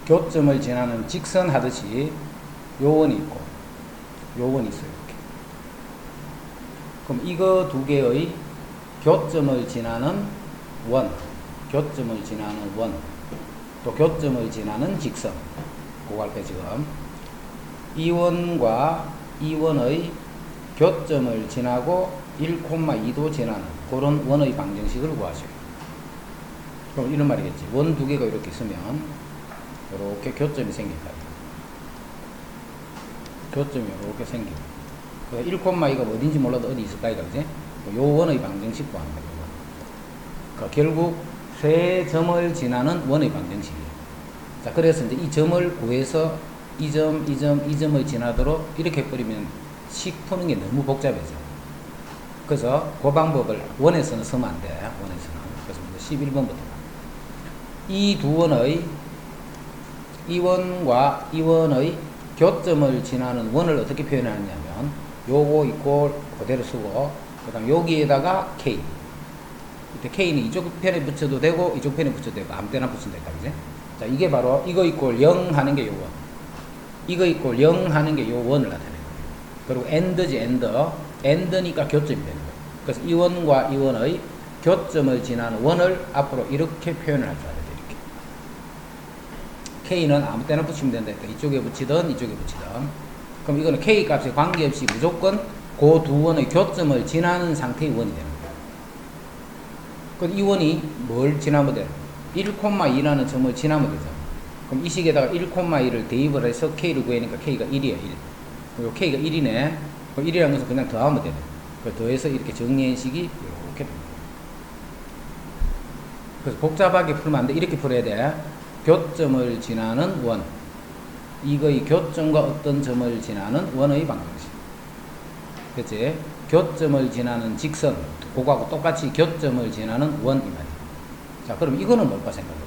교점을 지나는 직선 하듯이 요 원이 있고 요 원이 있어요. 이렇게. 그럼 이거 두 개의 교점을 지나는 원, 교점을 지나는 원, 또 교점을 지나는 직선. 그거 할 거예요, 지금. 이 원과 이 원의 교점을 지나고 1,2도 지나는 그런 원의 방정식을 구하셔요. 그럼 이런 말이겠지. 원 두 개가 이렇게 있으면 이렇게 교점이 생긴다. 교점이 이렇게 생기고. 1,2가 어딘지 몰라도 어디 있을까, 이거, 그지? 요 원의 방정식 구하는 거예요. 그러니까 결국 세 점을 지나는 원의 방정식이에요. 자, 그래서 이제 이 점을 구해서 이 점, 이 점, 이 점을 지나도록 이렇게 해버리면 식 푸는 게 너무 복잡해져. 그래서 그 방법을 원에서는 쓰면 안 돼. 원에서는. 그래서 11번부터. 이 두 원의, 이 원과 이 원의 교점을 지나는 원을 어떻게 표현하느냐면, 요거 이꼴 그대로 쓰고, 그 다음 여기에다가 K. 이때 K는 이쪽 편에 붙여도 되고, 이쪽 편에 붙여도 되고, 아무 때나 붙이면 된다. 그지? 자, 이게 바로 이거 이꼴 0 하는 게 요 원. 이거 이꼴 0 하는 게 요 원을 나타내는 거예요. 그리고 AND지, AND. AND니까 교점이 되는 거예요. 그래서 이 원과 이 원의 교점을 지나는 원을 앞으로 이렇게 표현을 할 줄 알아야 돼요. 이렇게. K는 아무 때나 붙이면 된다. 이쪽에 붙이든 이쪽에 붙이든. 그럼 이거는 K 값에 관계없이 무조건 그 두 원의 교점을 지나는 상태의 원이 되는 거예요. 그럼 이 원이 뭘 지나면 돼? 1,2라는 점을 지나면 되죠. 그럼 이 식에다가 1,2를 대입을 해서 K를 구하니까 K가 1이에요. 1. 그리고 K가 1이네. 그럼 1이라는 것은 그냥 더하면 되네. 더해서 이렇게 정리한 식이 이렇게 됩니다. 그래서 복잡하게 풀면 안 돼. 이렇게 풀어야 돼. 교점을 지나는 원. 이거의 교점과 어떤 점을 지나는 원의 방정식. 그치? 교점을 지나는 직선. 그거하고 똑같이 교점을 지나는 원 이 말이야. 자, 그럼 이거는 뭘까 생각해봐.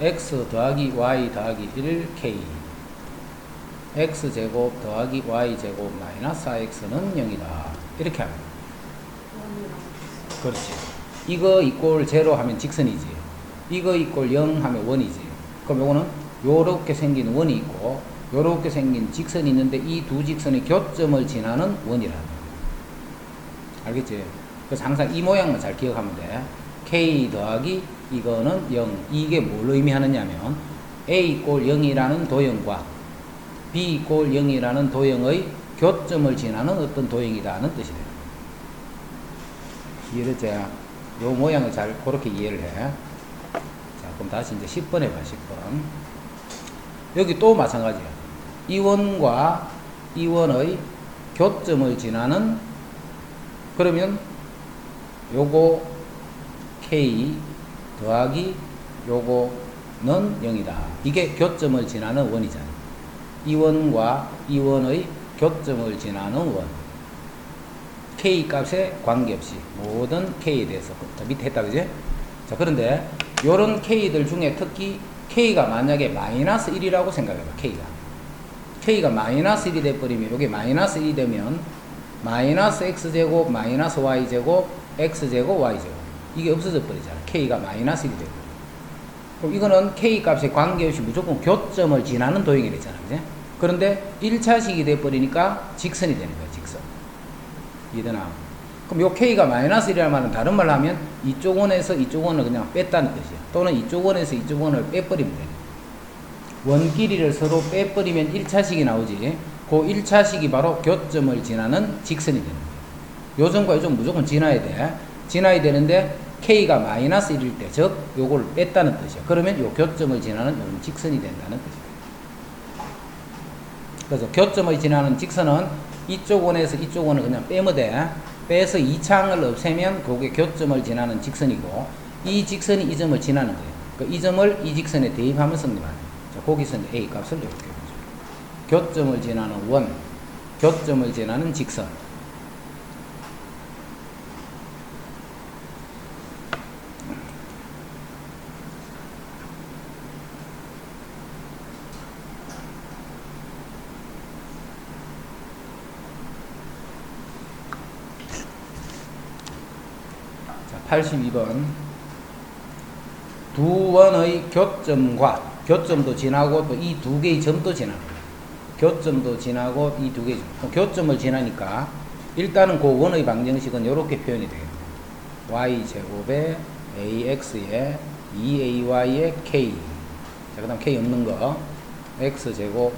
x 더하기 y 더하기 1k. x제곱 더하기 y제곱 마이너스 4x는 0이다. 이렇게 하면. 그렇지. 이거 이꼴 0 하면 직선이지. 이거 이꼴 0 하면 원이지. 그럼 요거는 요렇게 생긴 원이 있고 요렇게 생긴 직선이 있는데 이 두 직선의 교점을 지나는 원이라는 거야. 알겠지? 그래서 항상 이 모양만 잘 기억하면 돼. k 더하기 이거는 0. 이게 뭘 의미하느냐면 a 이꼴 0이라는 도형과 b 이꼴 0이라는 도형의 교점을 지나는 어떤 도형이다는 뜻이 돼요. 이해됐지? 요 모양을 잘 그렇게 이해를 해. 자, 그럼 다시 이제 10번 해봐. 10번. 여기 또 마찬가지야. 이 원과 이 원의 교점을 지나는, 그러면 요거 k 더하기 요거는 0이다. 이게 교점을 지나는 원이잖아. 이 원과 이 원의 교점을 지나는 원. K 값에 관계없이 모든 K에 대해서. 자, 밑에 했다, 그지? 자, 그런데 요런 K들 중에 특히 K가 만약에 마이너스 1이라고 생각해봐. K가 마이너스 1이 돼버리면, 요게 마이너스 1이 되면 마이너스 X제곱 마이너스 Y제곱 X제곱 Y제곱 이게 없어져 버리잖아. K가 마이너스 1이 되고. 그럼 이거는 K 값에 관계없이 무조건 교점을 지나는 도형이 되잖아. 그지? 그런데 1차식이 돼버리니까 직선이 되는 거야. 직선. 이해되나? 그럼 요 K가 마이너스 1이라는 말은 다른 말로 하면 이쪽 원에서 이쪽 원을 그냥 뺐다는 뜻이야. 또는 이쪽 원에서 이쪽 원을 빼버리면 돼. 원 길이를 서로 빼버리면 1차식이 나오지. 그 1차식이 바로 교점을 지나는 직선이 되는 거야. 요점과 요점 무조건 지나야 돼. 지나야 되는데 K가 마이너스 1일 때, 즉 요걸 뺐다는 뜻이야. 그러면 요 교점을 지나는 요런 직선이 된다는 뜻이야. 그래서 교점을 지나는 직선은 이쪽 원에서 이쪽 원을 그냥 빼면 돼. 빼서 이 창을 없애면 그게 교점을 지나는 직선이고, 이 직선이 이 점을 지나는 거예요. 그러니까 이 점을 이 직선에 대입하면서 말이에요. 자, 거기서 이제 A 값을 이렇게 해보죠. 교점을 지나는 원, 교점을 지나는 직선. 자, 82번. 두 원의 교점과 교점도 지나고 또 이 두 개의 점도 지나는 거예요. 교점도 지나고 이 두 개의 점. 교점을 지나니까 일단은 그 원의 방정식은 이렇게 표현이 되겠네요. y제곱에 ax에 2ay에 k. 자, 그 다음 k 없는 거. x제곱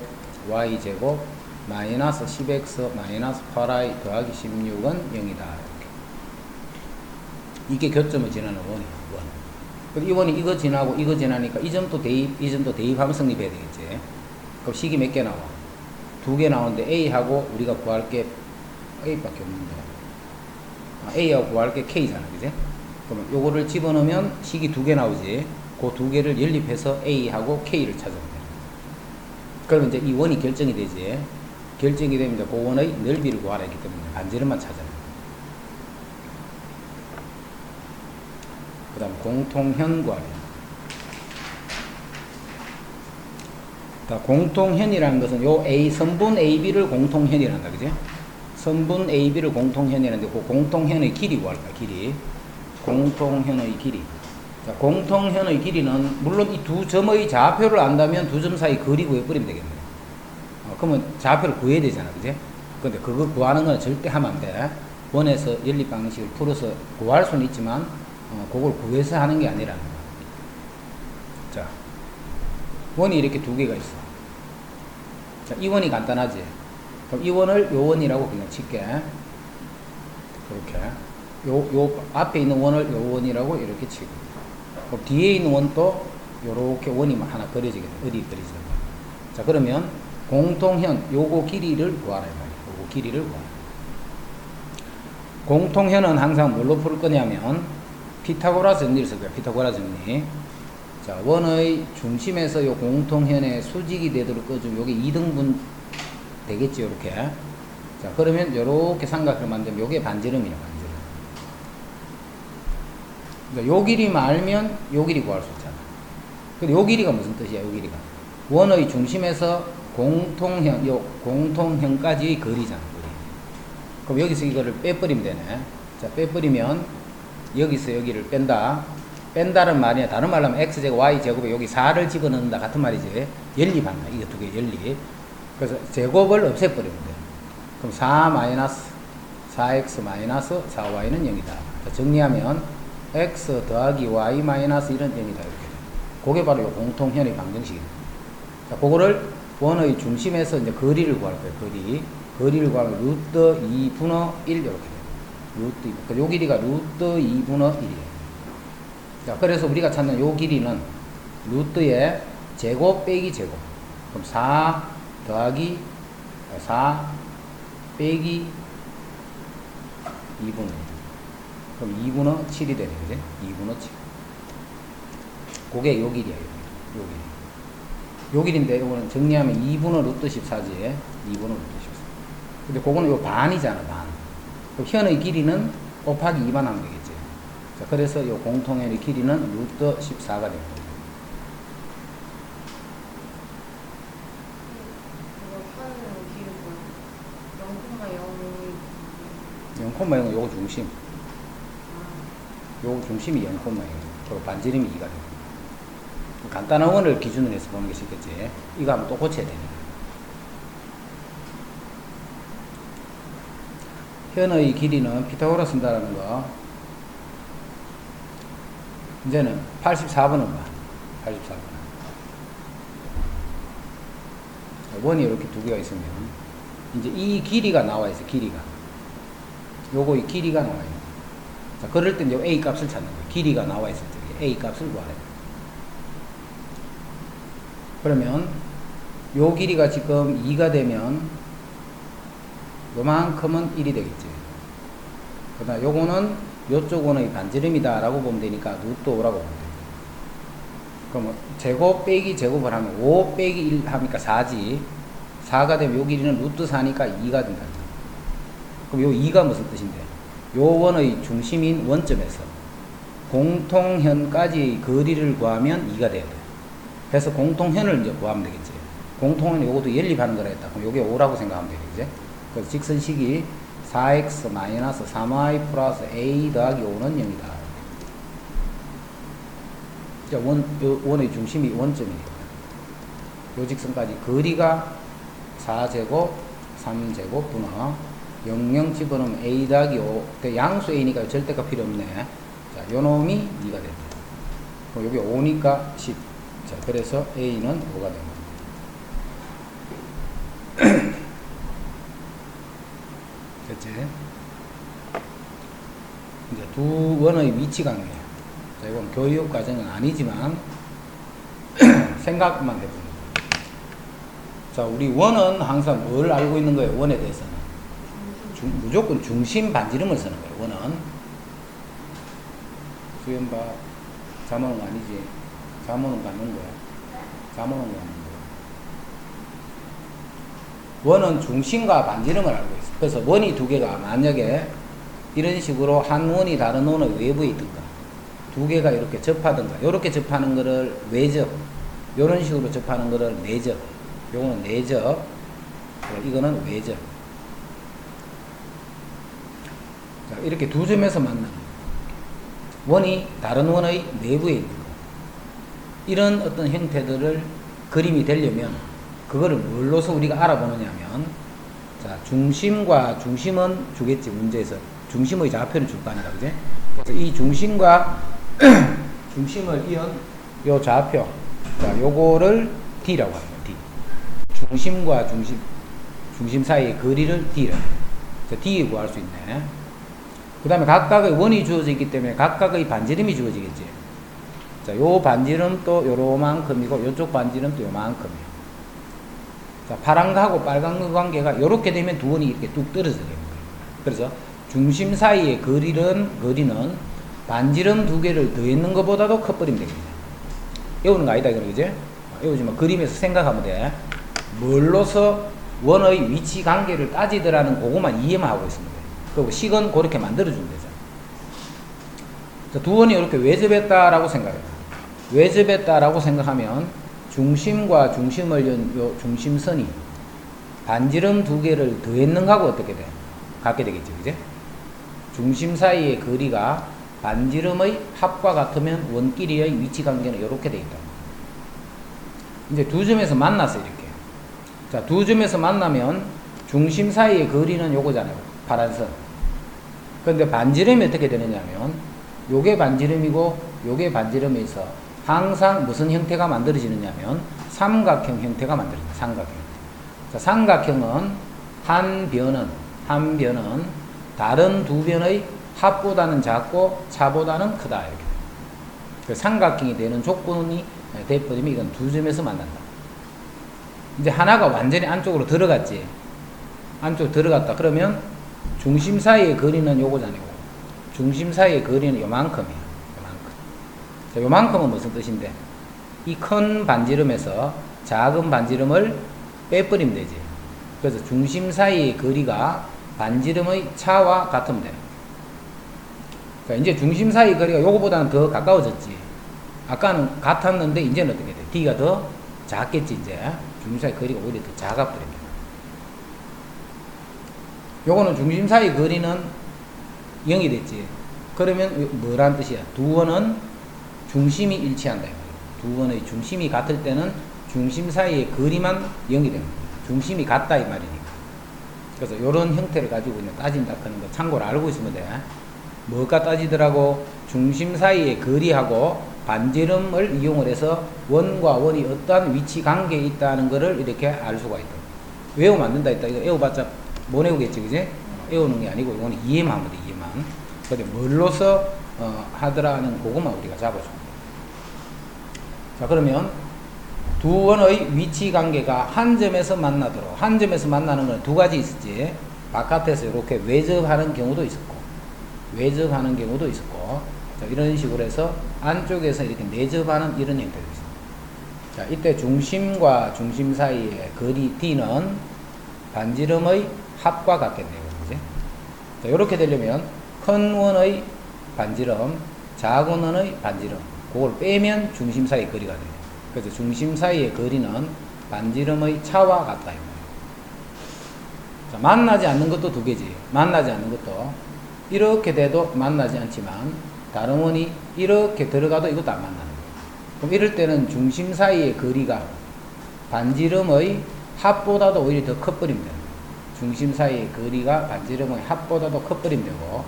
y제곱 마이너스 10x 마이너스 8y 더하기 16은 0이다. 이게 교점을 지나는 원이에요. 이 원이 이거 지나고 이거 지나니까 이 점도 대입, 이 점도 대입하면 성립해야 되겠지. 그럼 식이 몇 개 나와? 2개 나오는데 A하고 우리가 구할 게 A밖에 없는데. A하고 구할 게 K잖아. 그지? 그러면 요거를 집어넣으면 식이 2개 나오지. 그 2개를 연립해서 A하고 K를 찾으면 돼. 그러면 이제 이 원이 결정이 되지. 결정이 되면 이제 그 원의 넓이를 구하라 했기 때문에 반지름만 찾아야 돼. 그 다음 공통현 구하래. 공통현이라는 것은 요 선분 AB를 공통현이란다. 그지? 선분 AB를 공통현이라는데 그 공통현의 길이 구할 거야. 길이. 공통현의 길이. 자, 공통현의 길이는 물론 이 두 점의 좌표를 안다면 두 점 사이 거리 구해버리면 되겠네. 그러면 좌표를 구해야 되잖아. 그지? 근데 그거 구하는 건 절대 하면 안 돼. 원에서 연립 방식을 풀어서 구할 수는 있지만 그걸 구해서 하는 게 아니라는 거야. 자, 원이 이렇게 두 개가 있어. 자, 이 원이 간단하지. 그럼 이 원을 요 원이라고 그냥 칠게. 그렇게. 요 앞에 있는 원을 요 원이라고 이렇게 치고. 그럼 뒤에 있는 원도 요렇게 원이 하나 그려지겠네. 어디 그려지는 거야. 자, 그러면 공통현, 요거 길이를 구하라. 요거 길이를 구하라. 공통현은 항상 뭘로 풀 거냐면 피타고라스 정리를 쓸 거야. 피타고라스 정리. 자, 원의 중심에서 요 공통현의 수직이 되도록 꺼주면 요게 2등분 되겠지. 요렇게. 자, 그러면 요렇게 삼각형을 만들면 요게 반지름이야. 반지름. 그러니까 요 길이만 알면 요 길이 구할 수 있잖아. 근데 요 길이가 무슨 뜻이야? 요 길이가 원의 중심에서 공통현, 요 공통현까지의 거리잖아. 거리. 그럼 여기서 이거를 빼버리면 되네. 자, 빼버리면 여기서 여기를 뺀다. 뺀다는 말이야. 다른 말로 하면 x제곱 y제곱에 여기 4를 집어넣는다. 같은 말이지. 연립한다. 이거 두 개 연립. 그래서 제곱을 없애버리면 돼. 그럼 4 마이너스 4x 마이너스 4y는 0이다. 자, 정리하면 x 더하기 y 마이너스 1은 0이다. 이렇게. 그게 바로 요 공통현의 방정식입니다. 자, 그거를 원의 중심에서 이제 거리를 구할 거예요. 거리를 구하면 루트 2분의 1 이렇게 돼요. 루트 2. 그러니까 요 길이가 루트 2분의 1이에요. 자, 그래서 우리가 찾는 요 길이는 루트의 제곱 빼기 제곱. 그럼 4 더하기 4 빼기 2분의 1. 그럼 2분의 7이 되네. 그지? 2분의 7. 그게 요 길이야. 요 길이. 요 길인데 요거는 정리하면 2분의 루트 14지. 2분의 루트 14. 근데 그거는 요 반이잖아. 반. 그럼 현의 길이는 곱하기 2만 하면 되겠지. 자, 그래서 요 공통현의 길이는 루트 14가 됩니다. 이거 0,0은 요거 중심. 요 중심이 0,0. 그리고 반지름이 2가 됩니다. 간단한 원을 기준으로 해서 보는 게 쉽겠지. 이거 하면 또 고쳐야 되네. 현의 길이는 피타고라스 쓴다라는 거. 이제는 84번은 봐. 84번. 원이 이렇게 두 개가 있으면 이제 이 길이가 나와 있어. 길이가. 요거 이 길이가 나와 있는. 자, 그럴 땐 요 A 값을 찾는 거예요. 길이가 나와 있을 때 A 값을 구하래. 그러면 요 길이가 지금 2가 되면 요만큼은 1이 되겠지. 그다음 요거는 요쪽 원의 반지름이다 라고 보면 되니까 루트 5라고 보면 돼. 그러면 제곱 빼기 제곱을 하면 5 빼기 1 하니까 4지. 4가 되면 요 길이는 루트 4니까 2가 된다. 그럼 요 2가 무슨 뜻인데? 요 원의 중심인 원점에서 공통현까지 거리를 구하면 2가 돼야 돼. 그래서 공통현을 이제 구하면 되겠지. 공통현 요것도 연립하는 거라 했다. 그럼 요게 5라고 생각하면 되겠지. 그래서 직선식이 4x 마이너스 3y 플러스 a 더하기 5는 0이다. 원의 중심이 원점이니까. 요 직선까지 거리가 4제곱 3제곱 분의 00 집어넣으면 a 더하기 5. 양수 a니까 절대값 필요 없네. 자, 요 놈이 2가 된다. 여기 5니까 10. 자, 그래서 a는 5가 됩니다. 됐지? 이제 두 원의 위치 관계. 자, 이건 교육 과정은 아니지만 생각만 해봅니다. 자, 우리 원은 항상 뭘 알고 있는 거예요? 원에 대해서는 무조건 중심 반지름을 쓰는 거예요. 원은 수연바 자모는 아니지. 자모는 갖는 거야. 자모는 갖는 거야. 원은 중심과 반지름을 알고 있어. 그래서 원이 두 개가 만약에 이런 식으로 한 원이 다른 원의 외부에 있든가 두 개가 이렇게 접하든가 이렇게 접하는 거를 외접, 이런 식으로 접하는 거를 내접, 요거는 내접, 이거는 외접. 자, 이렇게 두 점에서 만나는 원이 다른 원의 내부에 있는 거. 이런 어떤 형태들을 그림이 되려면 그거를 뭘로서 우리가 알아보느냐면, 자, 중심과 중심은 주겠지. 문제에서 중심의 좌표를 줄 거 아니라, 그지? 그래서 이 중심과 중심을 이은 요 좌표, 자, 요거를 D라고 합니다. D. 중심과 중심 사이의 거리를 D라고 합니다. 자, D 구할 수 있네. 그 다음에 각각의 원이 주어져 있기 때문에 각각의 반지름이 주어지겠지. 자, 요 반지름도 요만큼이고 요쪽 반지름도 요만큼이에요. 자, 파란거하고 빨간거 관계가 요렇게 되면 두 원이 이렇게 뚝 떨어져 됩니다. 그래서 중심 사이의 거리는 반지름 두 개를 더했는 것보다도 커버리면 됩니다. 외우는 거 아니다, 그러지? 외우지만 그림에서 생각하면 돼. 뭘로서 원의 위치 관계를 따지더라는 그것만 이해만 하고 있으면 돼. 그리고 식은 그렇게 만들어주면 되잖아. 자, 두 원이 이렇게 외접했다라고 생각해요. 외접했다라고 생각하면 중심과 중심을 연 요 중심선이 반지름 두 개를 더했는 거하고 어떻게 돼? 같게 되겠죠, 그제? 중심 사이의 거리가 반지름의 합과 같으면 원끼리의 위치 관계는 이렇게 돼 있다. 이제 두 점에서 만났어, 이렇게. 자, 두 점에서 만나면 중심 사이의 거리는 요거잖아요, 파란선. 그런데 반지름이 어떻게 되느냐면 요게 반지름이고 요게 반지름에서 항상 무슨 형태가 만들어지느냐면 삼각형 형태가 만들어집니다. 삼각형. 자, 삼각형은 한 변은 다른 두 변의 합보다는 작고 차보다는 크다, 이렇게. 그 삼각형이 되는 조건이 돼버리면 이건 두 점에서 만난다. 이제 하나가 완전히 안쪽으로 들어갔지. 안쪽 들어갔다. 그러면 중심 사이의 거리는 요거잖아요. 중심 사이의 거리는 요만큼이에요. 요만큼. 자, 요만큼은 무슨 뜻인데? 이 큰 반지름에서 작은 반지름을 빼버리면 되지. 그래서 중심 사이의 거리가 반지름의 차와 같으면 돼요. 자, 이제 중심 사이 거리가 요거보다는 더 가까워졌지. 아까는 같았는데 이제는 어떻게 돼? D가 더 작겠지. 이제 중심 사이 거리가 오히려 더 작아버립니다. 요거는 중심 사이 거리는 0이 됐지. 그러면 뭐란 뜻이야? 두 원은 중심이 일치한다. 두 원의 중심이 같을 때는 중심 사이의 거리만 0이 됩니다. 중심이 같다 이 말이니까. 그래서 이런 형태를 가지고 있는 따진다 하는 거 참고로 알고 있으면 돼. 뭐가 따지더라고? 중심 사이의 거리하고 반지름을 이용을 해서 원과 원이 어떠한 위치 관계에 있다는 것을 이렇게 알 수가 있다. 외우면 안 된다 했다. 이거 외워봤자 못 외우겠지, 그지? 외우는 게 아니고 이거는 이해만 하면 돼, 이해만. 근데 뭘로서 하더라는 그것만 우리가 잡아주면 돼. 자, 그러면 두 원의 위치 관계가 한 점에서 만나도록, 한 점에서 만나는 건 두 가지 있었지. 바깥에서 이렇게 외접하는 경우도 있었고, 외접하는 경우도 있었고, 자, 이런 식으로 해서 안쪽에서 이렇게 내접하는 이런 형태도 있습니다. 자, 이때 중심과 중심 사이의 거리 D는 반지름의 합과 같겠네요. 그지? 자, 이렇게 되려면 큰 원의 반지름, 작은 원의 반지름, 그걸 빼면 중심 사이의 거리가 돼요. 그래서 중심 사이의 거리는 반지름의 차와 같다. 자, 만나지 않는 것도 두 개지. 만나지 않는 것도 이렇게 돼도 만나지 않지만 다른 원이 이렇게 들어가도 이것도 안 만나는 거예요. 그럼 이럴 때는 중심 사이의 거리가 반지름의 합보다도 오히려 더 커버리면 됩니다. 중심 사이의 거리가 반지름의 합보다도 커버리면 되고,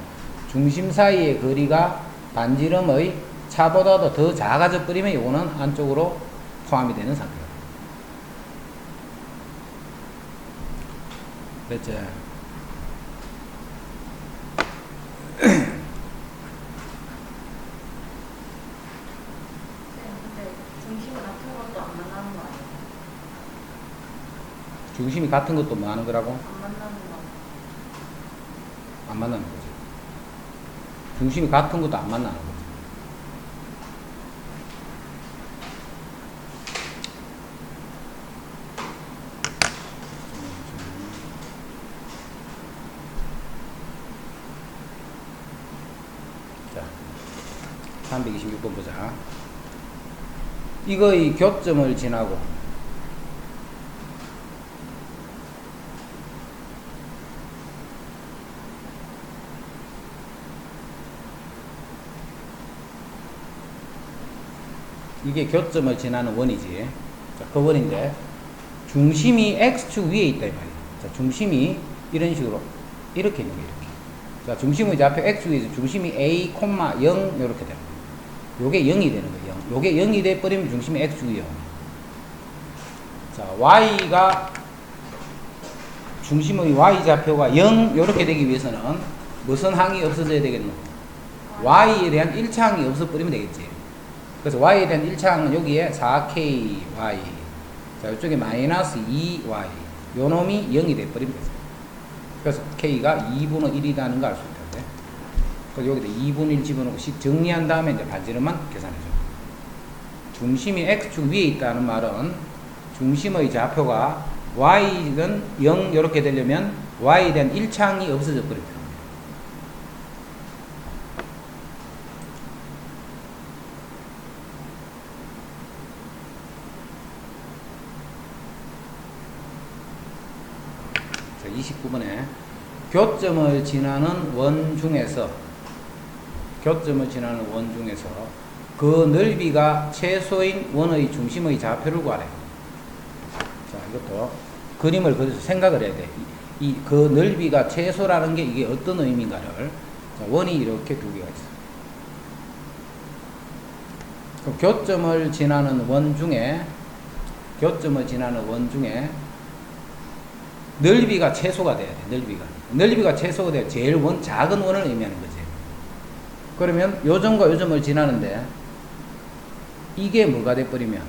중심 사이의 거리가 반지름의 차보다도 더 작아져 버리면 이거는 안쪽으로 포함이 되는 상태입니다. 됐죠? 중심이 같은 것도 뭐 하는 거라고? 안 만나는 거. 안 만나는 거지. 중심이 같은 것도 안 만나는 거지. 자, 326번 보자. 이거의 교점을 지나고 이게 교점을 지나는 원이지. 자, 그 원인데 중심이 X축 위에 있다 이 말이야. 자, 중심이 이런 식으로 이렇게 있는 게 이렇게. 자, 중심은 이제 앞에 X축 위에서 중심이 A, 0 이렇게 되는 거야. 요게 0이 되는 거예요. 0. 요게 0이 돼 버리면 중심이 X축 위에. 자, Y가 중심의 Y 좌표가 0 이렇게 되기 위해서는 무슨 항이 없어져야 되겠노? Y에 대한 1차항이 없어 버리면 되겠지. 그래서 y에 대한 1차항은 여기에 4ky. 자, 이쪽에 마이너스 2y. 요 놈이 0이 돼버리면 되죠. 그래서 k가 2분의 1이라는 걸 알 수 있다. 그래서 여기다 2분의 1 집어넣고 정리한 다음에 이제 반지름만 계산해줘. 중심이 x축 위에 있다는 말은 중심의 좌표가 y는 0 이렇게 되려면 y에 대한 1차항이 없어져 버립니다. 자, 29번에 교점을 지나는 원 중에서 그 넓이가 최소인 원의 중심의 좌표를 구하래. 자, 이것도 그림을 그려서 생각을 해야 돼. 그 넓이가 최소라는 게 이게 어떤 의미인가를. 자, 원이 이렇게 두 개가 있어. 그럼 교점을 지나는 원 중에 넓이가 최소가 돼야 돼. 넓이가 최소가 돼야 제일 작은 원을 의미하는 거지. 그러면 요점과 요점을 지나는데 이게 뭐가 돼버리면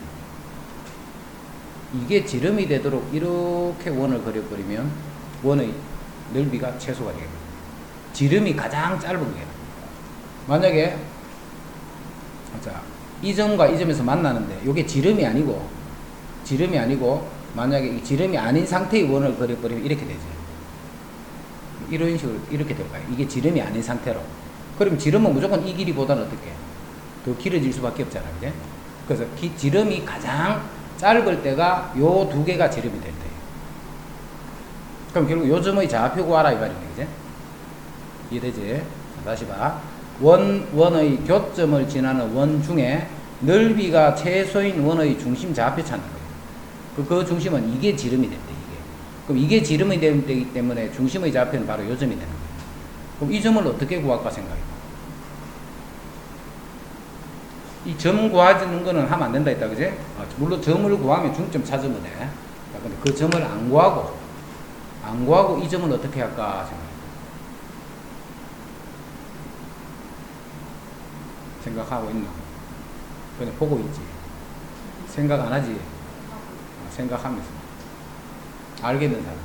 이게 지름이 되도록 이렇게 원을 그려버리면 원의 넓이가 최소가 되겠다. 지름이 가장 짧은 거야. 만약에 자, 이 점과 이 점에서 만나는데 이게 지름이 아니고 만약에 이 지름이 아닌 상태의 원을 그려버리면 이렇게 되죠. 이런 식으로 이렇게 될 거예요. 이게 지름이 아닌 상태로. 그럼 지름은 무조건 이 길이보다는 어떻게? 더 길어질 수밖에 없잖아. 그제? 그래서 지름이 가장 짧을 때가 요 두 개가 지름이 될 때예요. 그럼 결국 요 점의 좌표 구하라 이 말이네. 그제? 이해되지? 다시 봐. 원의 교점을 지나는 원 중에 넓이가 최소인 원의 중심 좌표 찾는 거예요. 그 중심은 이게 지름이 된대, 이게. 그럼 이게 지름이 되기 때문에 중심의 좌표는 바로 요 점이 되는 거예요. 그럼 이 점을 어떻게 구할까 생각해. 이 점 구하는 거는 하면 안 된다 했다, 그지? 물론 점을 구하면 중점 찾으면 돼. 근데 그 점을 안 구하고 이 점을 어떻게 할까 생각하고 있나? 그냥 보고 있지. 생각 안 하지? 생각하면서. 알겠는 사람.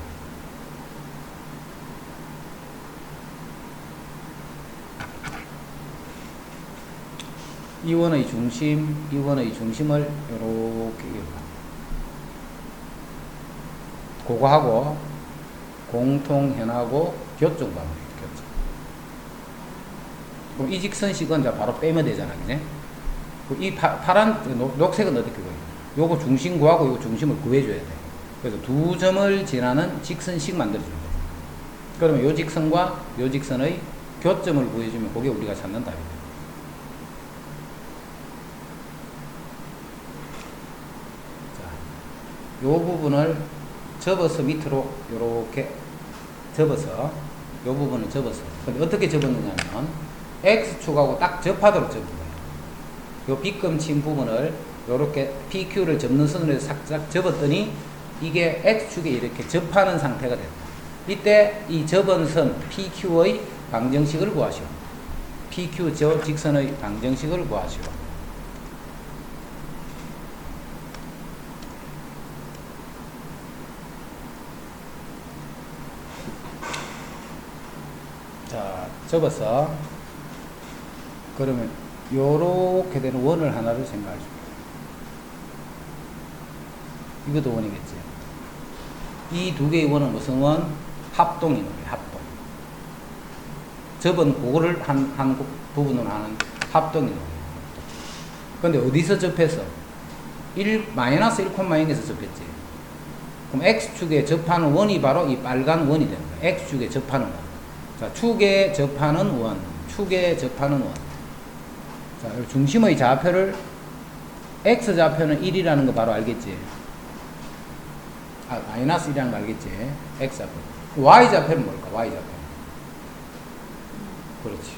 이 원의 중심을 이렇게 그거하고 공통현하고 교점 가면 돼. 교점. 그럼 이 직선식은 이제 바로 빼면 되잖아, 그지? 이 파란 녹색은 어떻게 보여? 요거 중심 구하고 요거 중심을 구해줘야 돼. 그래서 두 점을 지나는 직선식 만들어주는 거야. 그러면 요 직선과 요 직선의 교점을 구해주면 그게 우리가 찾는 답이다. 요 부분을 접어서 밑으로 요렇게 접어서 요 부분을 접어서. 근데 어떻게 접었느냐면 X축하고 딱 접하도록 접은 거예요. 요 빗금 친 부분을 요렇게 PQ를 접는 선으로 해서 살짝 접었더니 이게 X축에 이렇게 접하는 상태가 된다. 이때 이 접은 선 PQ의 방정식을 구하시오. PQ 저 직선의 방정식을 구하시오. 자, 접어서 그러면 요렇게 되는 원을 하나를 생각해 줍니다. 이것도 원이겠지. 이 두 개의 원은 무슨 원? 합동이 나와요. 합동. 접은 그거를 한 부분으로 하는 합동이 나와요. 근데 어디서 접해서? 마이너스 1,0에서 접했지. 그럼 X축에 접하는 원이 바로 이 빨간 원이 되는 거야. X축에 접하는 원. 자, 축에 접하는 원. 축에 접하는 원. 자, 중심의 좌표를 X좌표는 1이라는 거 바로 알겠지? 마이너스 1이라는 거 알겠지? X좌표. Y좌표는 뭘까? Y좌표. 그렇지.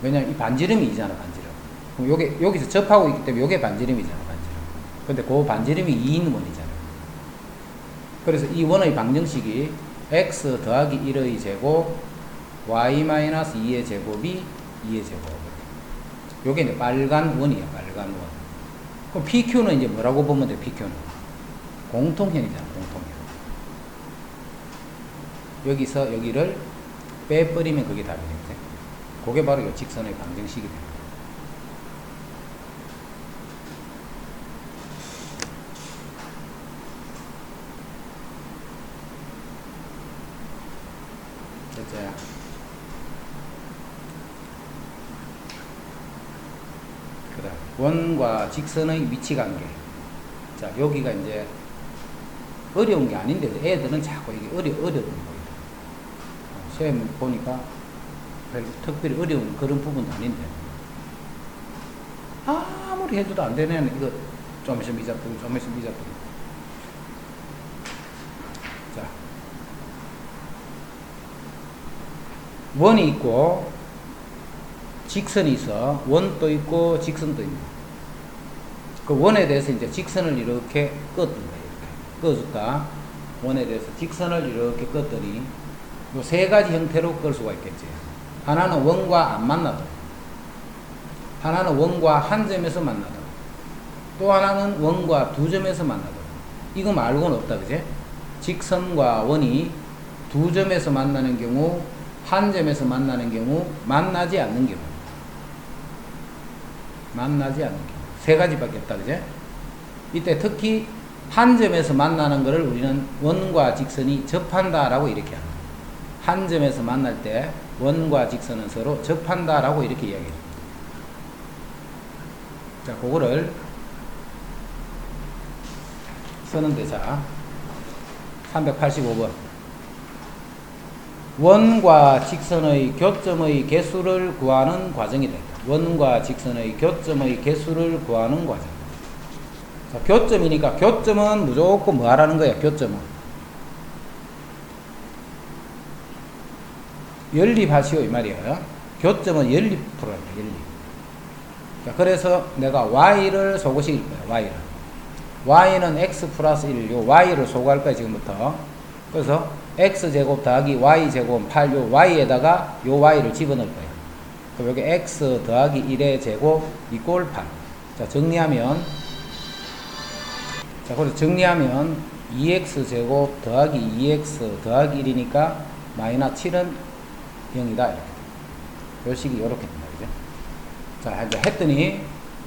왜냐면 이 반지름이 있잖아, 반지름. 그럼 여기서 접하고 있기 때문에 요게 반지름이잖아, 반지름. 근데 그 반지름이 2인 원이잖아. 그래서 이 원의 방정식이 X 더하기 1의 제곱, Y 마이너스 2의 제곱이 2의 제곱. 요게 이제 빨간 원이야, 빨간 원. 그럼 PQ는 이제 뭐라고 보면 돼, PQ는? 공통현이잖아, 공통현. 여기서 여기를 빼버리면 그게 답이 되거든. 그게 바로 이 직선의 방정식이 됩니다. 됐죠? 그 다음 원과 직선의 위치 관계. 자, 여기가 이제 어려운 게 아닌데 애들은 자꾸 이게 어려운 거예요. 시험 보니까 별 특별히 어려운 그런 부분도 아닌데 아무리 해줘도 안 되네. 이거 좀 있으면 이 작품, 좀 있으면 이 작품. 자, 원이 있고 직선이 있어. 원도 있고 직선도 있고. 그 원에 대해서 이제 직선을 이렇게 껐던 거예요. 꺼줬다. 원에 대해서 직선을 이렇게 껐더니 요 세 가지 형태로 끌 수가 있겠지. 하나는 원과 안 만나도록, 하나는 원과 한 점에서 만나도록, 또 하나는 원과 두 점에서 만나도록. 이거 말고는 없다, 그제? 직선과 원이 두 점에서 만나는 경우, 한 점에서 만나는 경우, 만나지 않는 경우. 만나지 않는 경우. 세 가지밖에 없다, 그제? 이때 특히 한 점에서 만나는 것을 우리는 원과 직선이 접한다라고 이렇게 합니다. 한 점에서 만날 때 원과 직선은 서로 접한다라고 이렇게 이야기해요. 자, 그거를 쓰는데, 자, 385번. 원과 직선의 교점의 개수를 구하는 과정이 된다. 원과 직선의 교점의 개수를 구하는 과정. 자, 교점이니까 교점은 무조건 뭐 하라는 거야, 교점은. 연립하시오, 이 말이야. 교점은 연립프로란다, 연립. 자, 그래서 내가 Y를 소거시킬 거야, Y를. Y는 X 플러스 1, 요 Y를 소거할 거야, 지금부터. 그래서 X제곱 더하기 Y제곱 8, 요 Y에다가 요 Y를 집어넣을 거야. 그럼 여기 X 더하기 1의 제곱 이꼴 8. 자, 정리하면, 자, 그래서 정리하면 2X제곱 더하기 2X 더하기 1이니까 마이너스 7은 0이다. 이렇게. 요 식이 이렇게 된다. 그죠? 자, 이제 했더니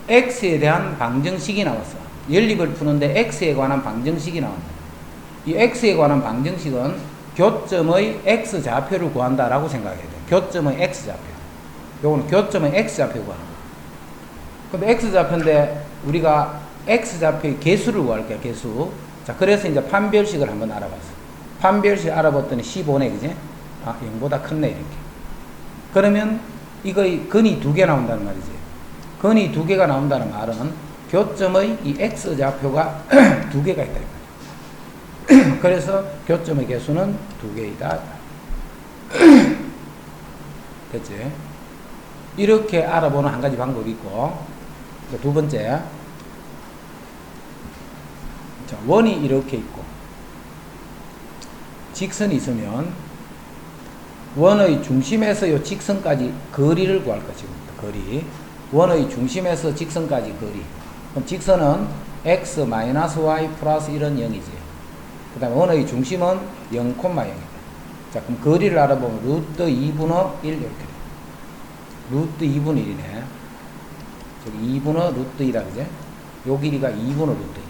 X에 대한 방정식이 나왔어. 연립을 푸는데 X에 관한 방정식이 나온다. 이 X에 관한 방정식은 교점의 X좌표를 구한다라고 생각해야 돼. 교점의 X좌표. 요거는 교점의 X좌표 구하는 거야. 근데 X좌표인데 우리가 X좌표의 개수를 구할 거야, 개수. 자, 그래서 이제 판별식을 한번 알아봤어. 판별식 알아봤더니 15네, 그지? 0보다 크네, 이렇게. 그러면 이거의 근이 2개 나온다는 말이지. 근이 2개가 나온다는 말은 교점의 이 x좌표가 두 개가 있다. 그래서 교점의 개수는 두 개이다. 됐지? 이렇게 알아보는 한 가지 방법이 있고, 두 번째, 자, 원이 이렇게 있고 직선이 있으면 원의 중심에서 이 직선까지 거리를 구할 것입니다. 거리. 원의 중심에서 직선까지 거리. 그럼 직선은 x-y 플러스 1은 0이지. 그 다음에 원의 중심은 0,0이다. 자, 그럼 거리를 알아보면 루트 2분의 1 이렇게 돼. 루트 2분의 1이네. 저기 2분의 루트 2라 그제? 요 길이가 2분의 루트 2.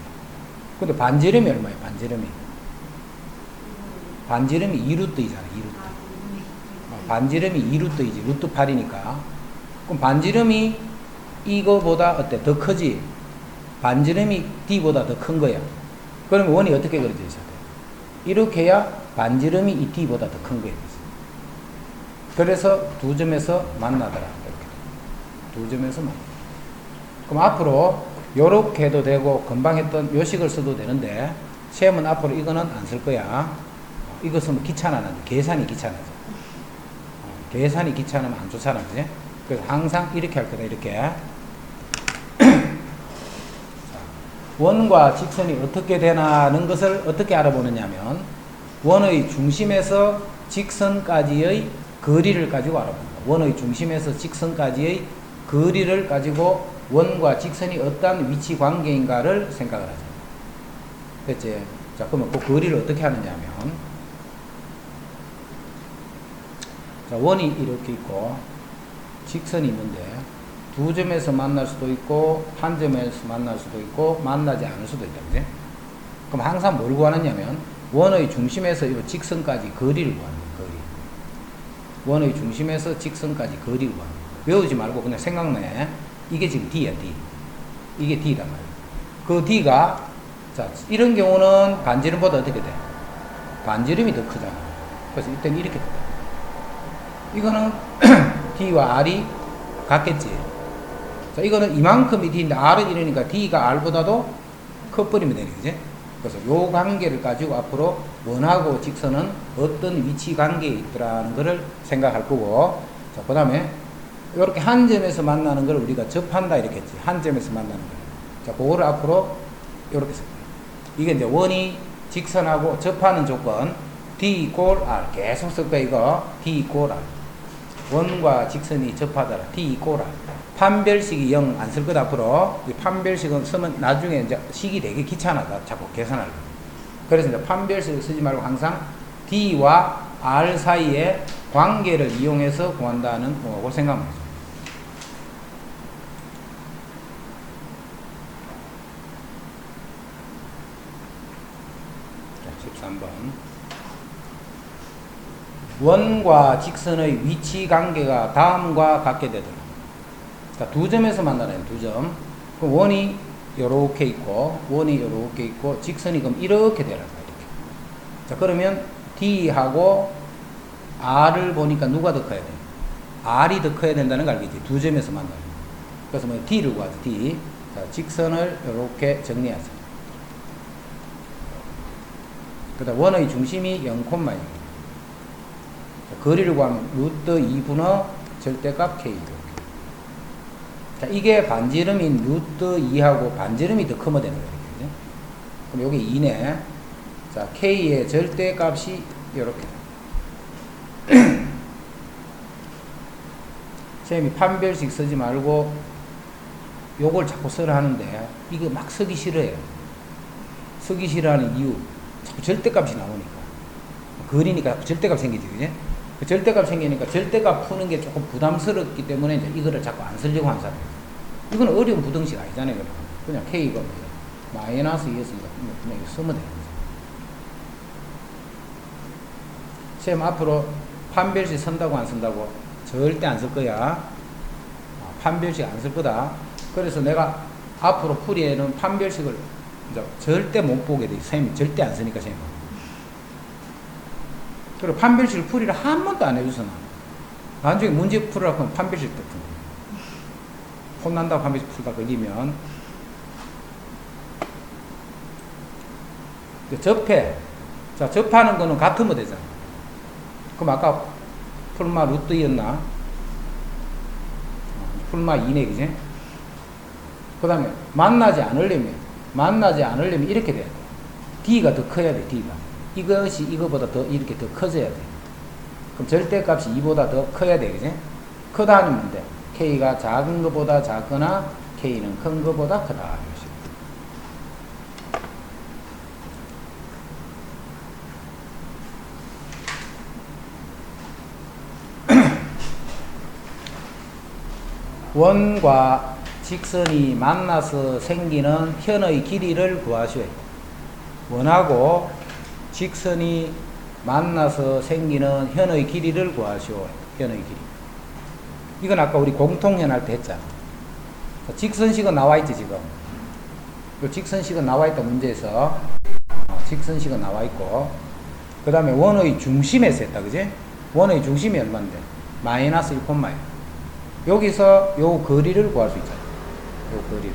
근데 반지름이 얼마예요? 반지름이. 반지름이 2루트 2잖아. 2루트. 반지름이 2루트이지. 루트 8이니까. 그럼 반지름이 이거보다 어때? 더 크지? 반지름이 D보다 더 큰 거야. 그러면 원이 어떻게 그려져 있어야 돼? 이렇게 해야 반지름이 이 D보다 더 큰 거야. 그래서 두 점에서 만나더라. 이렇게. 두 점에서 만나. 그럼 앞으로 요렇게 해도 되고 금방 했던 요식을 써도 되는데 시험은 앞으로 이거는 안 쓸 거야. 이거 쓰면 귀찮아. 계산이 귀찮아져. 계산이 귀찮으면 안 좋잖아. 그지? 그래서 항상 이렇게 할 거다. 이렇게. 원과 직선이 어떻게 되나는 것을 어떻게 알아보느냐면 원의 중심에서 직선까지의 거리를 가지고 알아봅니다. 원의 중심에서 직선까지의 거리를 가지고 원과 직선이 어떤 위치 관계인가를 생각을 하죠. 됐지? 자, 그러면 그 거리를 어떻게 하느냐면, 자, 원이 이렇게 있고, 직선이 있는데, 두 점에서 만날 수도 있고, 한 점에서 만날 수도 있고, 만나지 않을 수도 있다. 그지? 그럼 항상 뭘 구하느냐면, 원의 중심에서 이 직선까지 거리를 구합니다. 거리. 원의 중심에서 직선까지 거리를 구합니다. 외우지 말고 그냥 생각내. 이게 지금 D야, D. 이게 D란 말이야. 그 D가, 자, 이런 경우는 반지름보다 어떻게 돼? 반지름이 더 크잖아. 그래서 이때는 이렇게 된다. 이거는 D와 R이 같겠지. 자, 이거는 이만큼이 D인데 R은 이러니까 D가 R보다도 커버리면 되는 거지. 그래서 요 관계를 가지고 앞으로 원하고 직선은 어떤 위치 관계에 있더라는 것을 생각할 거고, 자, 그 다음에 이렇게 한 점에서 만나는 걸 우리가 접한다 이렇게 했지. 한 점에서 만나는 거. 자, 그거를 앞으로 이렇게 쓸 거예요. 이게 이제 원이 직선하고 접하는 조건 D equal R 계속 쓸 거야. 이거 D equal R. 원과 직선이 접하더라. D equal R. 판별식이 0 안 쓸 거다. 앞으로 이 판별식은 쓰면 나중에 이제 식이 되게 귀찮아다. 자꾸 계산할 거. 그래서 이제 판별식을 쓰지 말고 항상 D와 R 사이에 관계를 이용해서 구한다는 걸 생각하면 되죠. 자, 13번. 원과 직선의 위치 관계가 다음과 같게 되더라. 자, 두 점에서 만나는 두 점. 그럼 원이 요렇게 있고, 원이 요렇게 있고, 직선이 그럼 이렇게 되라. 이렇게. 자, 그러면 D하고 R을 보니까 누가 더 커야 돼? R이 더 커야 된다는 거 알겠지? 두 점에서 만나는. 그래서 뭐 D를 구하자. D. 자, 직선을 이렇게 정리하자. 그 다음 원의 중심이 0,0. 거리를 구하면 루트 2분의 절대값 K. 자, 이게 반지름인 루트 2하고 반지름이 더 크면 되는 거예요. 그럼 여기 2네. 자, K의 절대값이 이렇게. 선생님이 판별식 쓰지 말고 요걸 자꾸 쓰라 하는데 이거 막 쓰기 싫어요. 쓰기 싫어하는 이유 자꾸 절대값이 나오니까 거리니까 절대값 생기지. 그지? 그 절대값 생기니까 절대값 푸는 게 조금 부담스럽기 때문에 이제 이거를 자꾸 안 쓰려고 하는 사람이에요. 이건 어려운 부등식 아니잖아요. 그냥 K가 마이너스 2였으니까 그냥 이거 쓰면 되는 거죠. 시험 앞으로 판별식 쓴다고 안 쓴다고? 절대 안 쓸 거야. 판별식 안 쓸 거다. 그래서 내가 앞으로 풀이에는 판별식을 이제 절대 못 보게 돼. 선생님이 절대 안 쓰니까 선생님. 그리고 판별식을 풀이를 한 번도 안 해줘서 나중에 문제 풀으라고 하면 판별식 또 푼다. 혼난다고 판별식 풀다 걸리면 접해. 자, 접하는 거는 같으면 되잖아. 그럼 아까 풀마 루트였나? 풀마 2네, 그지? 그 다음에 만나지 않으려면 이렇게 돼야 돼. D가 더 커야 돼, D가. 이것이 이거보다 더 이렇게 더 커져야 돼. 그럼 절대값이 2보다 더 커야 돼, 그지? 크다 하면 뭔데? K가 작은 것보다 작거나 K는 큰 것보다 크다. 원과 직선이 만나서 생기는 현의 길이를 구하시오. 원하고 직선이 만나서 생기는 현의 길이를 구하시오. 현의 길이. 이건 아까 우리 공통현 할 때 했잖아. 직선식은 나와있지, 지금. 직선식은 나와있다, 문제에서. 직선식은 나와있고. 그 다음에 원의 중심에서 했다, 그지? 원의 중심이 얼마인데? 마이너스 1,1. 여기서 요 거리를 구할 수 있잖아. 요 거리를.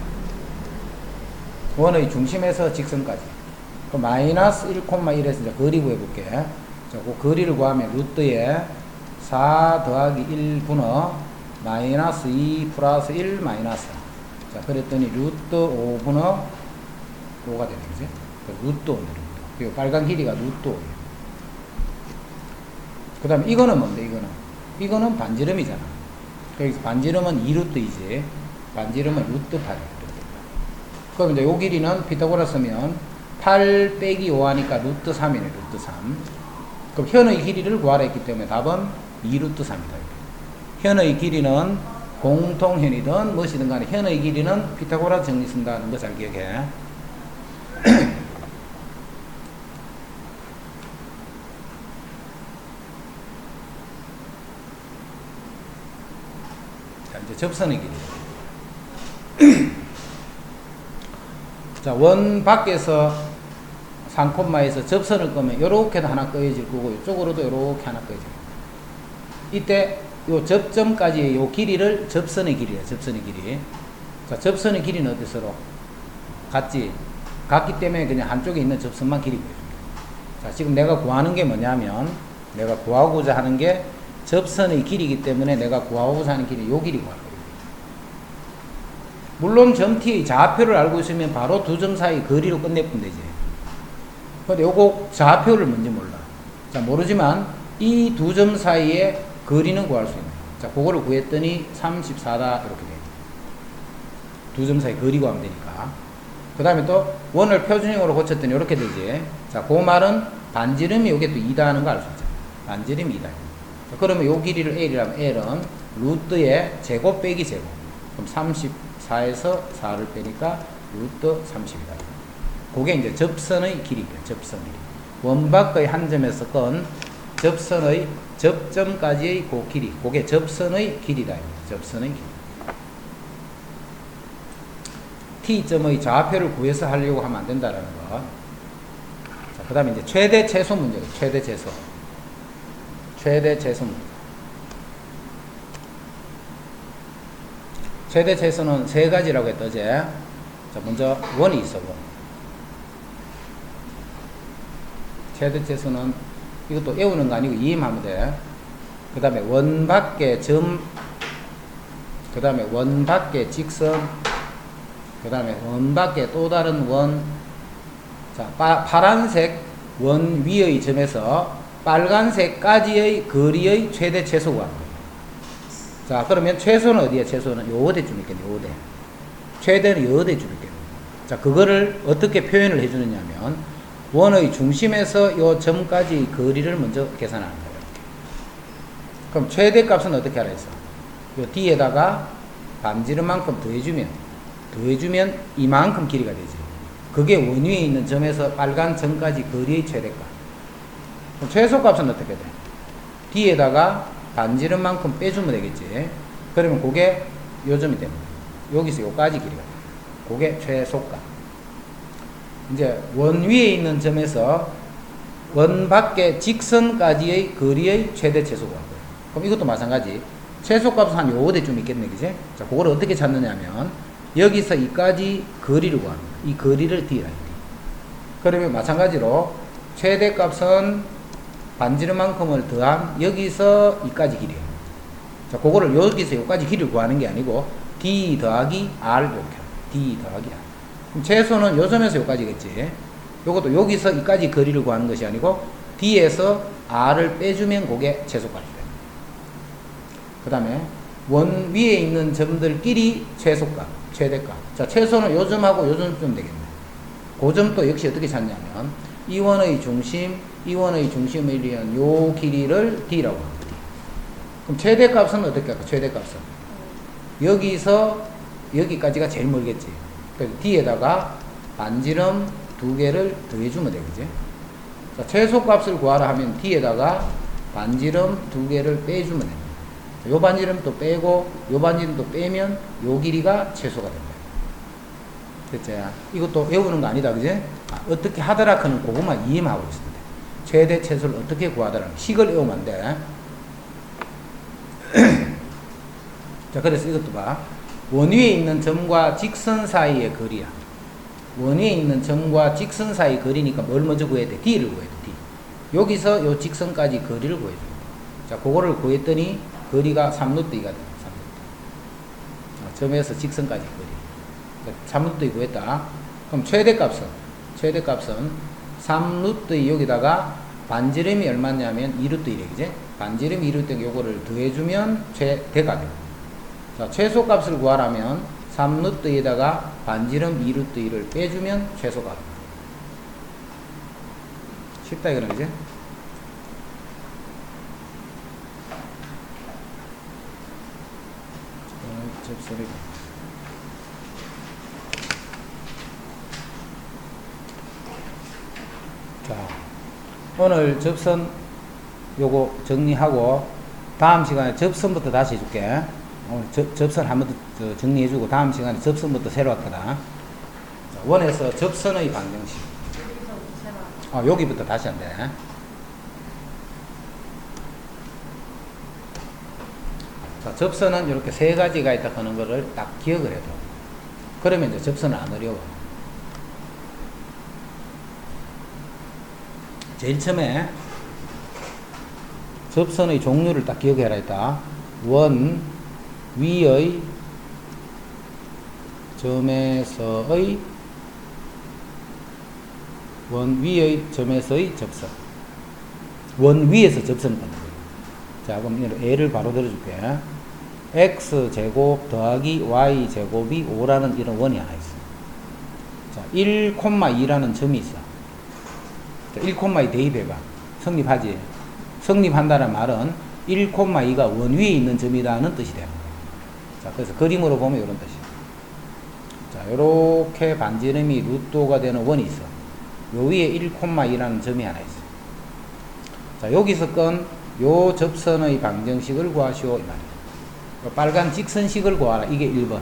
원의 중심에서 직선까지. 그 마이너스 1,1에서 이제 거리 구해볼게. 자, 그 거리를 구하면 루트에 4 더하기 1분의 마이너스 2 플러스 1 마이너스. 자, 그랬더니 루트 5분의 5가 되네, 그지? 루트 5네, 루트. 요 빨간 길이가 루트 5예요. 그 다음에 이거는 뭔데, 이거는 반지름이잖아. 여기서 반지름은 2루트이지. 반지름은 루트 8. 그럼 이제 요 길이는 피타고라스면 8 빼기 5 하니까 루트 3이네, 루트 3. 그럼 현의 길이를 구하라 했기 때문에 답은 2루트 3이다. 현의 길이는 공통현이든 무엇이든 간에 현의 길이는 피타고라스 정리 쓴다는 거 잘 기억해. 이제 접선의 길이. 자, 원 밖에서 상콤마에서 접선을 끄면 요렇게도 하나 꺼여질 거고 이쪽으로도 요렇게 하나 꺼여질 거고. 이때 요 접점까지 요 길이를 접선의 길이야. 접선의 길이. 자, 접선의 길이는 어때 서로? 같지? 같기 때문에 그냥 한쪽에 있는 접선만 길이 보여줍니다. 자, 지금 내가 구하는 게 뭐냐면 내가 구하고자 하는 게 접선의 길이기 때문에 내가 구하고자 하는 길이 요 길이 구할 거예요. 물론 점 T의 좌표를 알고 있으면 바로 두 점 사이 거리로 끝내면 되지. 근데 요거 좌표를 먼저 몰라. 자, 모르지만 이 두 점 사이의 거리는 구할 수 있는. 자, 그거를 구했더니 34다 이렇게 돼. 두 점 사이 거리 구하면 되니까. 그 다음에 또 원을 표준형으로 고쳤더니 이렇게 되지. 자, 그 말은 반지름이 요게 또 2다 하는 거 알 수 있잖아. 반지름이 2다. 자, 그러면 요 길이를 L이라면 L은 루트의 제곱 빼기 제곱. 그럼 34에서 4를 빼니까 루트 30이다. 그게 이제 접선의 길이다. 접선의 길이. 원 밖의 한 점에서 건 접선의 접점까지의 그 길이. 그게 접선의 길이다. 접선의 길이. T점의 좌표를 구해서 하려고 하면 안 된다라는 거. 자, 그 다음에 이제 최대 최소 문제가 최대 최소. 최대 최소 문제. 최대 최소는 세 가지라고 했다, 어제. 자, 먼저 원이 있어, 원. 최대 최소는 이것도 외우는 거 아니고 이해하면 돼. 그 다음에 원 밖에 점, 그 다음에 원 밖에 직선, 그 다음에 원 밖에 또 다른 원. 자, 파란색 원 위의 점에서 빨간색까지의 거리의 최대 최소가. 자, 그러면 최소는 어디에? 최소는 요대쯤 있겠네, 요대. 최대는 요대쯤 있겠네. 자, 그거를 어떻게 표현을 해주느냐면, 원의 중심에서 요 점까지 거리를 먼저 계산하는 거예요. 그럼 최대 값은 어떻게 하라 했어? 요 뒤에다가 반지름만큼 더해주면 이만큼 길이가 되지. 그게 원 위에 있는 점에서 빨간 점까지 거리의 최대값. 그럼 최소값은 어떻게 돼? 뒤에다가 반지름만큼 빼주면 되겠지. 그러면 그게 요 점이 됩니다. 여기서 요까지 길이가 돼요. 그게 최소값. 이제 원 위에 있는 점에서 원 밖에 직선까지의 거리의 최대 최소가 돼요. 그럼 이것도 마찬가지. 최소값은 한 요대쯤 있겠네, 그지? 자, 그걸 어떻게 찾느냐면 여기서 이까지 거리를 구합니다. 이 거리를 D라. 그러면 마찬가지로 최대값은 반지름만큼을 더한 여기서 이까지 길이에요. 자, 그거를 여기서 여기까지 길이를 구하는 게 아니고 D 더하기 R 이렇게 D 더하기 R. 그럼 최소는 요 점에서 여기까지겠지. 요것도 여기서 이까지 거리를 구하는 것이 아니고 D에서 R을 빼주면 그게 최소값이 돼요. 그 다음에 원 위에 있는 점들끼리 최소값, 최대값. 자, 최소는 요 점하고 요 점쯤 되겠네. 그 점도 역시 어떻게 찾냐면 이 원의 중심, 이 원의 중심을 이루는 요 길이를 D라고 합니다. 그럼 최대값은 어떻게 할까? 최대값은 여기서 여기까지가 제일 멀겠지. 그래서 D에다가 반지름 2개를 더해주면 되겠지. 자, 최소값을 구하라 하면 D에다가 반지름 2개를 빼주면 됩니다. 요 반지름도 빼고 요 반지름도 빼면 요 길이가 최소가 된다. 됐지? 이것도 외우는 거 아니다, 그지? 어떻게 하더라 그는 그것만 이해만 하고 있으면 돼. 최대 최소를 어떻게 구하더라. 식을 외우면 안 돼. 자, 그래서 이것도 봐. 원 위에 있는 점과 직선 사이의 거리야. 원 위에 있는 점과 직선 사이 거리니까 뭘 먼저 구해야 돼? D를 구해야 돼. D. 여기서 요 직선까지 거리를 구해줘. 자, 그거를 구했더니 거리가 3루트이가 돼. 3루트. 점에서 직선까지 거리. 3루트 구했다. 그럼 최대값은 3루트 여기다가 반지름이 얼마냐면 2루트 1에 그지? 반지름 2루트 요거를 더해주면 최대가 돼요. 자, 최소값을 구하라면 3루트에다가 반지름 2루트 1을 빼주면 최소값. 쉽다 이거는 그지? 접선이. 자, 오늘 접선 요거 정리하고 다음 시간에 접선부터 다시 해줄게. 오늘 접선 한번 더 정리해주고 다음 시간에 접선부터 새로 할 거다. 자, 원에서 접선의 방정식. 여기부터 다시 한대. 자, 접선은 이렇게 세 가지가 있다 하는 거를 딱 기억을 해줘. 그러면 이제 접선은 안 어려워. 제일 처음에 접선의 종류를 딱 기억해라 했다. 원 위의 점에서의 접선. 원 위에서 접선을 받는 거예요. 자, 그럼 예를 바로 들어줄게. x제곱 더하기 y제곱이 5라는 이런 원이 하나 있어. 자, 1,2라는 점이 있어. 1,2 대입해봐. 성립하지? 성립한다는 말은 1,2가 원 위에 있는 점이라는 뜻이 돼요. 자, 그래서 그림으로 보면 이런 뜻이에요. 자, 요렇게 반지름이 루트가 되는 원이 있어. 요 위에 1,2라는 점이 하나 있어. 자, 여기서 건 요 접선의 방정식을 구하시오 이 말이에요. 빨간 직선식을 구하라. 이게 1번.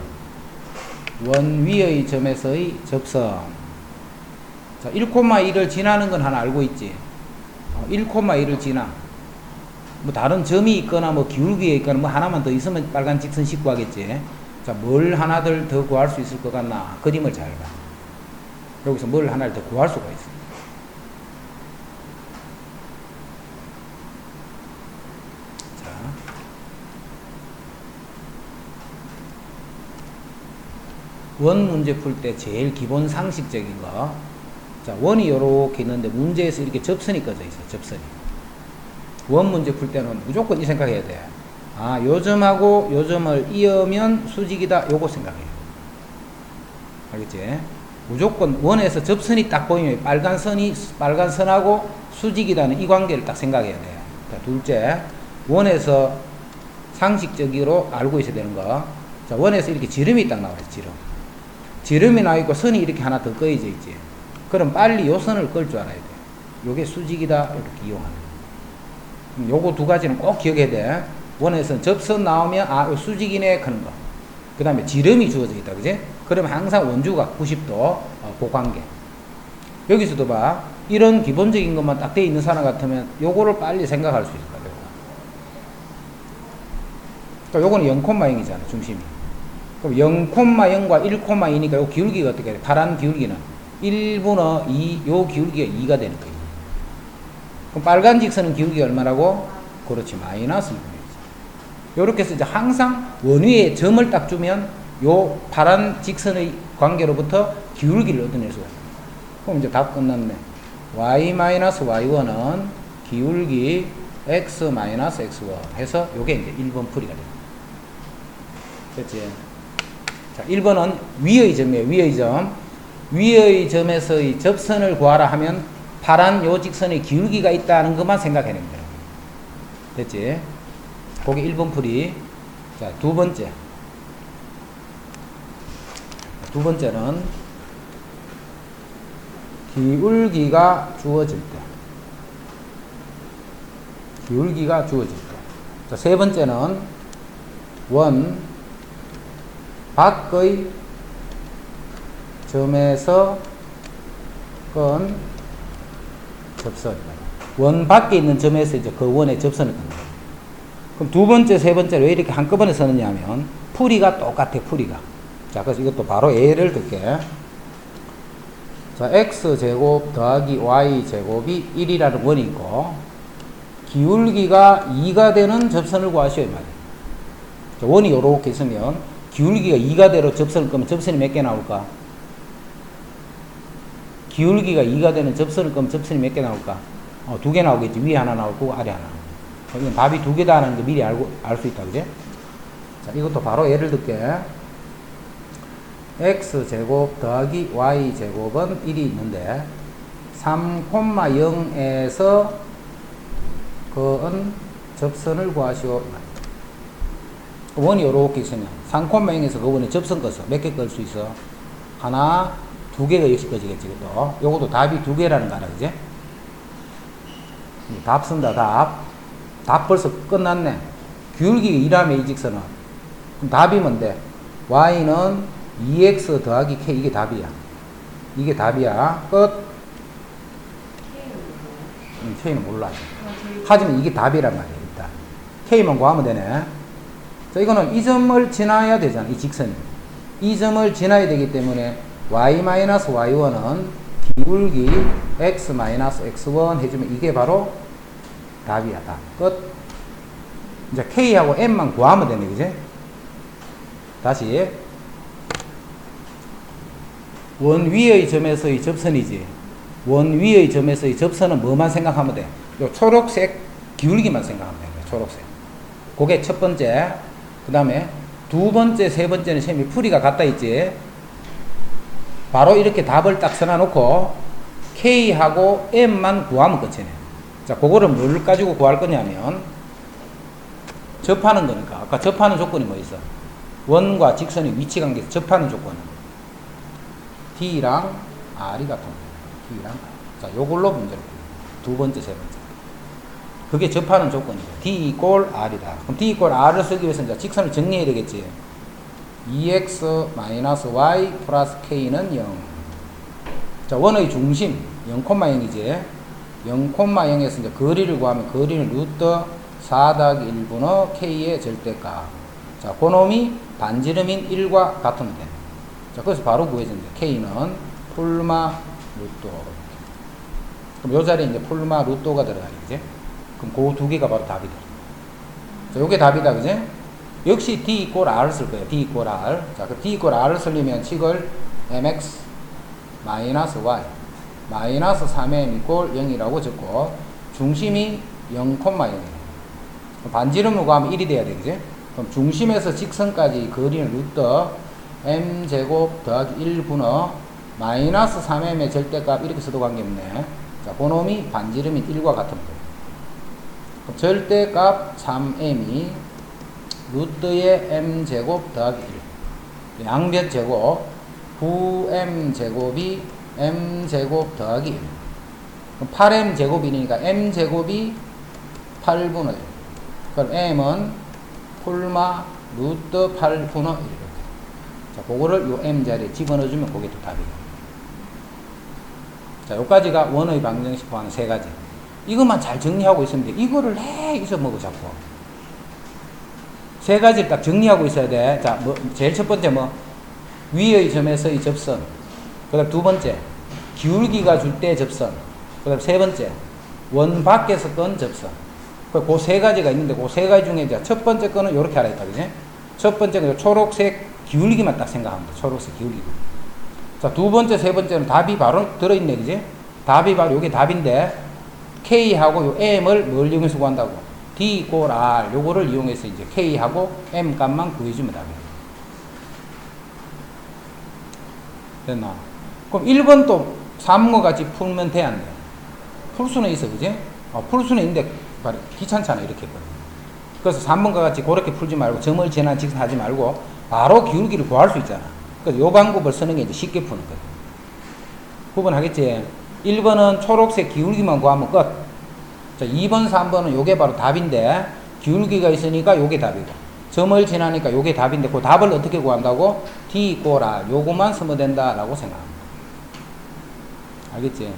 원 위의 점에서의 접선. 자, 1,2를 지나는 건 하나 알고 있지. 1,2를 지나. 뭐 다른 점이 있거나 뭐 기울기에 있거나 뭐 하나만 더 있으면 빨간 직선식 구하겠지. 자, 뭘 하나들 더 구할 수 있을 것 같나? 그림을 잘 봐. 여기서 뭘 하나를 더 구할 수가 있어. 자, 원 문제 풀 때 제일 기본 상식적인 거. 자, 원이 이렇게 있는데 문제에서 이렇게 접선이 꺼져 있어. 접선이. 원 문제 풀 때는 무조건 이 생각해야 돼. 아, 요 점하고 요 점을 이으면 수직이다. 요거 생각해요. 알겠지? 무조건 원에서 접선이 딱 보이면 빨간 선하고 수직이다는 이 관계를 딱 생각해야 돼. 자, 둘째, 원에서 상식적으로 알고 있어야 되는 거. 자, 원에서 이렇게 지름이 딱 나와요. 지름이 나와 있고 선이 이렇게 하나 더 꺼져 있지. 그럼 빨리 요 선을 끌 줄 알아야 돼. 요게 수직이다. 이렇게 이용하는 거. 요거 두 가지는 꼭 기억해야 돼. 원에서 접선 나오면 요 수직이네 하는 거. 그 다음에 지름이 주어져 있다. 그지? 그러면 항상 원주가 90도 그 관계. 여기서도 봐. 이런 기본적인 것만 딱 돼 있는 사람 같으면 요거를 빨리 생각할 수 있을 거야. 그러니까 요거는 0,0이잖아. 중심이. 그럼 0,0과 1,2니까 요 기울기가 어떻게 돼? 파란 기울기는 1분의 2, 요 기울기가 2가 되는 거예요. 그럼 빨간 직선은 기울기가 얼마라고? 그렇지, 마이너스 2분의 1이죠. 요렇게 해서 이제 항상 원위에 점을 딱 주면 요 파란 직선의 관계로부터 기울기를 얻어낼 수가 있어요. 그럼 이제 답 끝났네. y-y1은 기울기 x-x1 해서 요게 이제 1번 풀이가 됩니다. 됐지? 자, 1번은 위의 점이에요. 위의 점. 위의 점에서의 접선을 구하라 하면 파란 요 직선의 기울기가 있다는 것만 생각해내면 돼요. 됐지? 그게 1번 풀이. 자, 두 번째. 두 번째는 기울기가 주어질 때. 기울기가 주어질 때. 자, 세 번째는 원 밖의 점에서 건 접선. 원 밖에 있는 점에서 이제 그 원의 접선을 건 거예요. 그럼 두 번째, 세 번째로 왜 이렇게 한꺼번에 쓰느냐 하면 풀이가 똑같아, 풀이가. 자, 그래서 이것도 바로 예를 들게. 자, x제곱 더하기 y제곱이 1이라는 원이 있고, 기울기가 2가 되는 접선을 구하시오, 이 말이에요. 자, 원이 요렇게 있으면, 기울기가 2가 되는 접선을 끄면 접선이 몇 개 나올까? 기울기가 2가 되는 접선을 끄면 접선이 몇 개 나올까? 두 개 나오겠지. 위에 하나 나오고, 아래 하나. 이건 답이 두 개다라는 게 미리 알 수 있다, 그지? 자, 이것도 바로 예를 들게. x제곱 더하기 y제곱은 1이 있는데 3,0에서 그은 접선을 구하시오. 원이 요렇게 있으면 3,0에서 그 원에 접선 꺼서 몇 개 끌 수 있어? 하나, 두 개가 역시 꺼지겠지. 또 요것도 답이 두 개라는 거라, 그지? 답 쓴다, 답. 답 벌써 끝났네. 기울기가 2라며, 이 직선은. 그럼 답이 뭔데? y는 2x 더하기 k, 이게 답이야. 이게 답이야. 끝. k는 몰라. 하지만 이게 답이란 말이야, 일단. k만 구하면 되네. 자, 이거는 이 점을 지나야 되잖아, 이 직선이. 이 점을 지나야 되기 때문에 y-y1은 기울기 x-x1 해주면 이게 바로 답이야, 답. 끝. 이제 k하고 m만 구하면 되네, 그지? 다시. 원 위의 점에서의 접선이지. 원 위의 점에서의 접선은 뭐만 생각하면 돼? 요 초록색 기울기만 생각하면 돼. 초록색. 그게 첫 번째. 그 다음에 두 번째, 세 번째는 셈이 풀이가 같다 있지. 바로 이렇게 답을 딱 써놔놓고 K하고 M만 구하면 끝이네. 자, 그거를 뭘 가지고 구할 거냐면 접하는 거니까. 아까 접하는 조건이 뭐 있어? 원과 직선의 위치 관계에서 접하는 조건은 D랑 R이 같은 거예요. D랑 R. 자, 요걸로 문제를 풀어요. 두 번째, 세 번째. 그게 접하는 조건이죠. D 이꼴 R이다. 그럼 D 이꼴 R을 쓰기 위해서는 이제 직선을 정리해야 되겠지. 2x-y 플러스 k는 0. 자, 원의 중심 0,0이지. 0,0에서 이제 거리를 구하면 거리는 루트 4 더하기 1분의 k의 절대값. 자, 그놈이 반지름인 1과 같으면 돼. 자, 그래서 바로 구해진다. k는 폴마 루트. 그럼 요 자리에 이제 폴마 루트가 들어가겠지. 그럼 그 두 개가 바로 답이다. 자, 요게 답이다, 그지? 역시 D 이꼴 R 쓸 거예요. D 이꼴 R. 자, 그 D 이꼴 R을 쓰려면 식을 mx 마이너스 y 마이너스 3m 이꼴 0이라고 적고 중심이 0,0이에요. 반지름을 구하면 1이 돼야 되겠지? 그럼 중심에서 직선까지 거리는 루트 m제곱 더하기 1분의 마이너스 3m의 절대값 이렇게 써도 관계없네. 자, 그놈이 반지름인 1과 같은 거예요. 절대값 3m이 루트의 m제곱 더하기 1. 양변 제곱 9m제곱이 m제곱 더하기 1. 그럼 8m제곱이니까 m제곱이 8분의 1. 그럼 m은 폴마 루트 8분의 1. 자, 그거를 요 m 자리에 집어넣어주면 그게 또 답이에요. 자, 요까지가 원의 방정식 포함한 세 가지. 이것만 잘 정리하고 있으면 돼. 이거를 해 잊어먹어 자꾸. 세 가지를 딱 정리하고 있어야 돼. 자, 제일 첫 번째 위의 점에서의 접선. 그 다음 두 번째, 기울기가 줄 때 접선. 그 다음 세 번째, 원 밖에서 건 접선. 그 세 가지가 있는데 그 세 가지 중에 이제 첫 번째 거는 이렇게 알아야 되지. 첫 번째는 초록색 기울기만 딱 생각하면 돼. 초록색 기울기. 자, 두 번째, 세 번째는 답이 바로 들어있네, 그지? 답이 바로 요게 답인데, K하고 요 M을 뭘 이용해서 구한다고? D 꼴 R, 요거를 이용해서 이제 K하고 M 값만 구해주면 답이야. 됐나? 그럼 1번 또 3번과 같이 풀면 돼, 안 돼? 풀 수는 있어, 그지? 풀 수는 있는데, 귀찮잖아, 이렇게 했거든. 그래서 3번과 같이 그렇게 풀지 말고, 점을 지나 직선하지 말고, 바로 기울기를 구할 수 있잖아. 그래서 요 방법을 쓰는 게 이제 쉽게 푸는 거야. 구분하겠지? 1번은 초록색 기울기만 구하면 끝. 자, 2번, 3번은 요게 바로 답인데, 기울기가 있으니까 요게 답이고, 점을 지나니까 요게 답인데, 그 답을 어떻게 구한다고? D 꼴 R, 요거만 쓰면 된다라고 생각합니다. 알겠지?